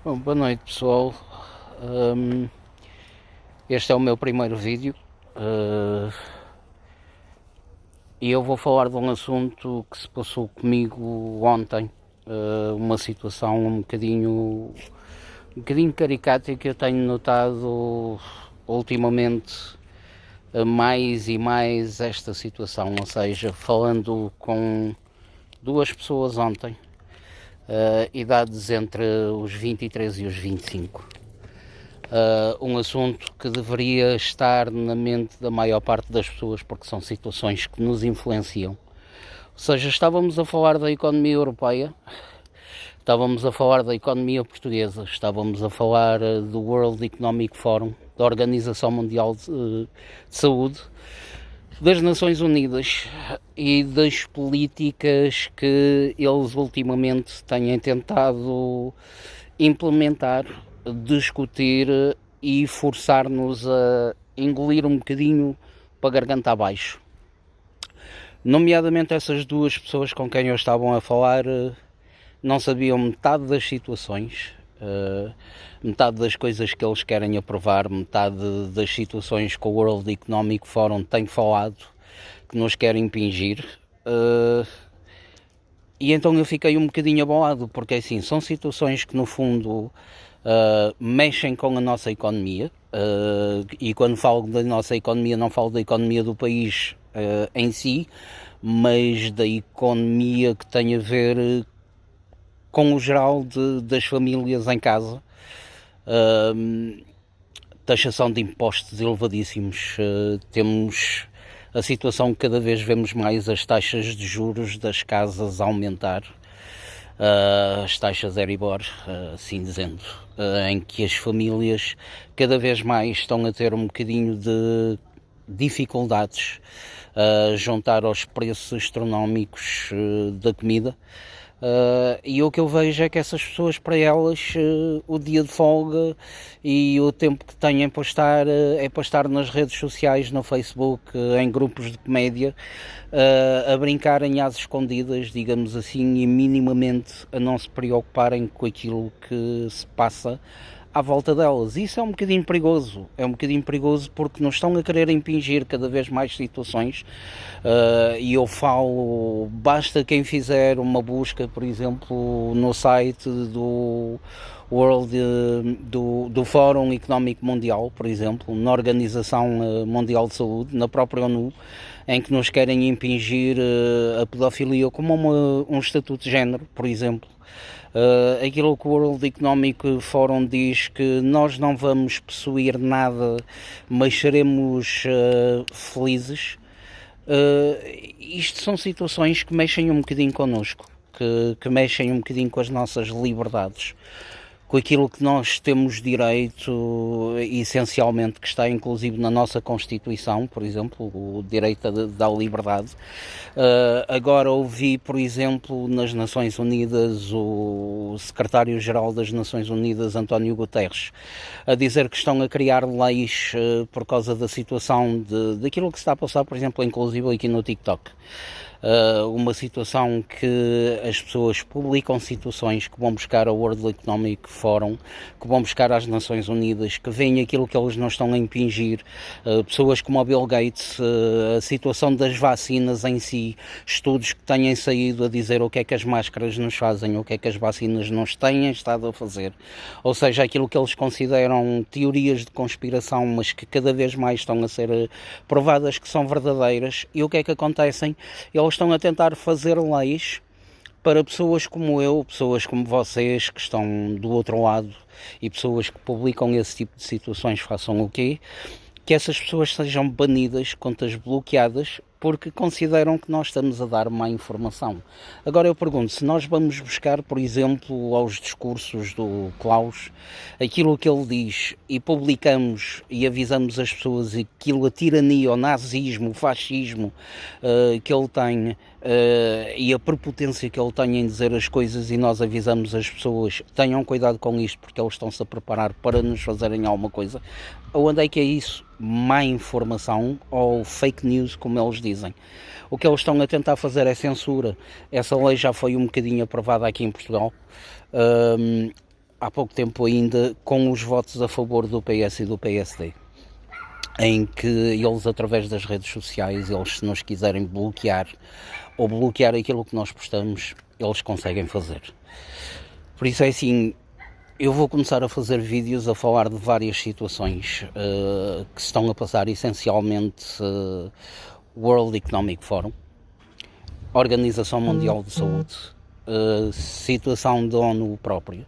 Bom, boa noite pessoal. Este é o meu primeiro vídeo e eu vou falar de um assunto que se passou comigo ontem. Uma situação um bocadinho caricata e que eu tenho notado ultimamente mais e mais esta situação. Ou seja, falando com duas pessoas ontem, idades entre os 23 e os 25. Um assunto que deveria estar na mente da maior parte das pessoas, porque são situações que nos influenciam. Ou seja, estávamos a falar da economia europeia, estávamos a falar da economia portuguesa, estávamos a falar do World Economic Forum, da Organização Mundial de Saúde, das Nações Unidas e das políticas que eles ultimamente têm tentado implementar, discutir e forçar-nos a engolir um bocadinho para a garganta abaixo. Nomeadamente essas duas pessoas com quem eu estava a falar não sabiam metade das situações, metade das coisas que eles querem aprovar, metade das situações que o World Economic Forum tem falado, que nos querem impingir. E então eu fiquei um bocadinho abalado, porque assim, são situações que no fundo mexem com a nossa economia, e quando falo da nossa economia não falo da economia do país em si, mas da economia que tem a ver com o geral das famílias em casa. Taxação de impostos elevadíssimos, temos a situação que cada vez vemos mais as taxas de juros das casas a aumentar, as taxas Euribor, assim dizendo, em que as famílias cada vez mais estão a ter um bocadinho de dificuldades a juntar aos preços astronómicos da comida. E o que eu vejo é que essas pessoas, para elas, o dia de folga e o tempo que têm para estar é para estar nas redes sociais, no Facebook, em grupos de comédia, a brincarem às escondidas, digamos assim, e minimamente a não se preocuparem com aquilo que se passa à volta delas. Isso é um bocadinho perigoso porque nos estão a querer impingir cada vez mais situações, e eu falo, basta quem fizer uma busca, por exemplo, no site do do Fórum Económico Mundial, por exemplo, na Organização Mundial de Saúde, na própria ONU, em que nos querem impingir a pedofilia como um estatuto de género, por exemplo. Aquilo que o World Economic Forum diz, que nós não vamos possuir nada, mas seremos felizes. Isto são situações que mexem um bocadinho connosco, que mexem um bocadinho com as nossas liberdades, com aquilo que nós temos direito, essencialmente, que está inclusive na nossa Constituição, por exemplo, o direito da liberdade. Agora ouvi, por exemplo, nas Nações Unidas, o secretário-geral das Nações Unidas, António Guterres, a dizer que estão a criar leis por causa da situação daquilo que se está a passar, por exemplo, inclusive aqui no TikTok. Uma situação que as pessoas publicam situações que vão buscar ao World Economic Forum, que vão buscar às Nações Unidas, que veem aquilo que eles não estão a impingir, pessoas como o Bill Gates, a situação das vacinas em si, estudos que têm saído a dizer o que é que as máscaras nos fazem, o que é que as vacinas nos têm estado a fazer, ou seja, aquilo que eles consideram teorias de conspiração, mas que cada vez mais estão a ser provadas que são verdadeiras. E o que é que acontecem? Eles estão a tentar fazer leis para pessoas como eu, pessoas como vocês, que estão do outro lado, e pessoas que publicam esse tipo de situações, façam o quê? Que essas pessoas sejam banidas, contas bloqueadas, porque consideram que nós estamos a dar má informação. Agora eu pergunto, se nós vamos buscar, por exemplo, aos discursos do Klaus, aquilo que ele diz, e publicamos e avisamos as pessoas aquilo, a tirania, o nazismo, o fascismo que ele tem, e a prepotência que ele tem em dizer as coisas, e nós avisamos as pessoas, tenham cuidado com isto porque eles estão-se a preparar para nos fazerem alguma coisa. Onde é que é isso? Má informação ou fake news, como eles dizem. O que eles estão a tentar fazer é censura. Essa lei já foi um bocadinho aprovada aqui em Portugal. há pouco tempo ainda com os votos a favor do PS e do PSD, em que eles, através das redes sociais, eles, se nos quiserem bloquear ou bloquear aquilo que nós postamos, eles conseguem fazer. Por isso é assim, eu vou começar a fazer vídeos a falar de várias situações que se estão a passar, essencialmente World Economic Forum, Organização Mundial de Saúde, situação da ONU própria,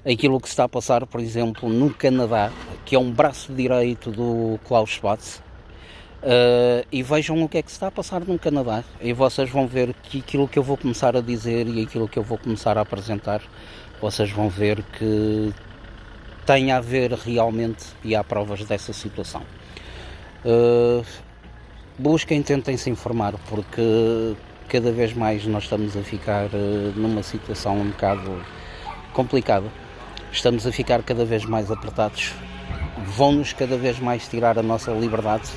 aquilo que se está a passar, por exemplo, no Canadá, que é um braço direito do Klaus Schwab, e vejam o que é que se está a passar no Canadá, e vocês vão ver que aquilo que eu vou começar a dizer e aquilo que eu vou começar a apresentar, vocês vão ver que tem a ver realmente, e há provas dessa situação. Busquem, tentem se informar, porque cada vez mais nós estamos a ficar numa situação um bocado complicada. Estamos a ficar cada vez mais apertados. Vão-nos cada vez mais tirar a nossa liberdade.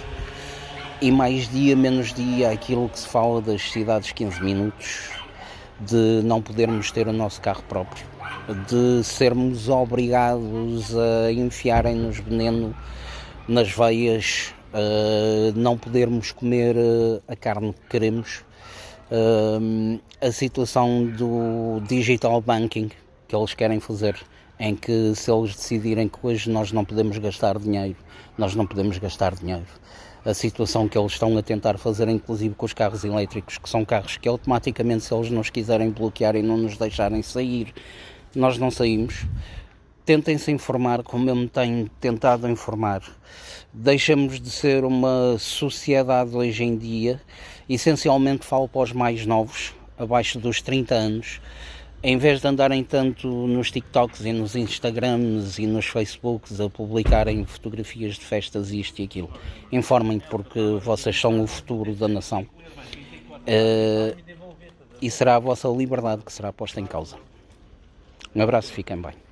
E mais dia, menos dia, aquilo que se fala das cidades 15 minutos, de não podermos ter o nosso carro próprio, de sermos obrigados a enfiarem-nos veneno nas veias, não podermos comer a carne que queremos, a situação do digital banking que eles querem fazer, em que se eles decidirem que hoje nós não podemos gastar dinheiro, nós não podemos gastar dinheiro. A situação que eles estão a tentar fazer, inclusive com os carros elétricos, que são carros que automaticamente, se eles nos quiserem bloquear e não nos deixarem sair, nós não saímos. Tentem-se informar, como eu me tenho tentado informar. Deixamos de ser uma sociedade hoje em dia, essencialmente falo para os mais novos, abaixo dos 30 anos, em vez de andarem tanto nos TikToks e nos Instagrams e nos Facebooks a publicarem fotografias de festas, isto e aquilo. Informem, porque vocês são o futuro da nação. E será a vossa liberdade que será posta em causa. Um abraço, fiquem bem.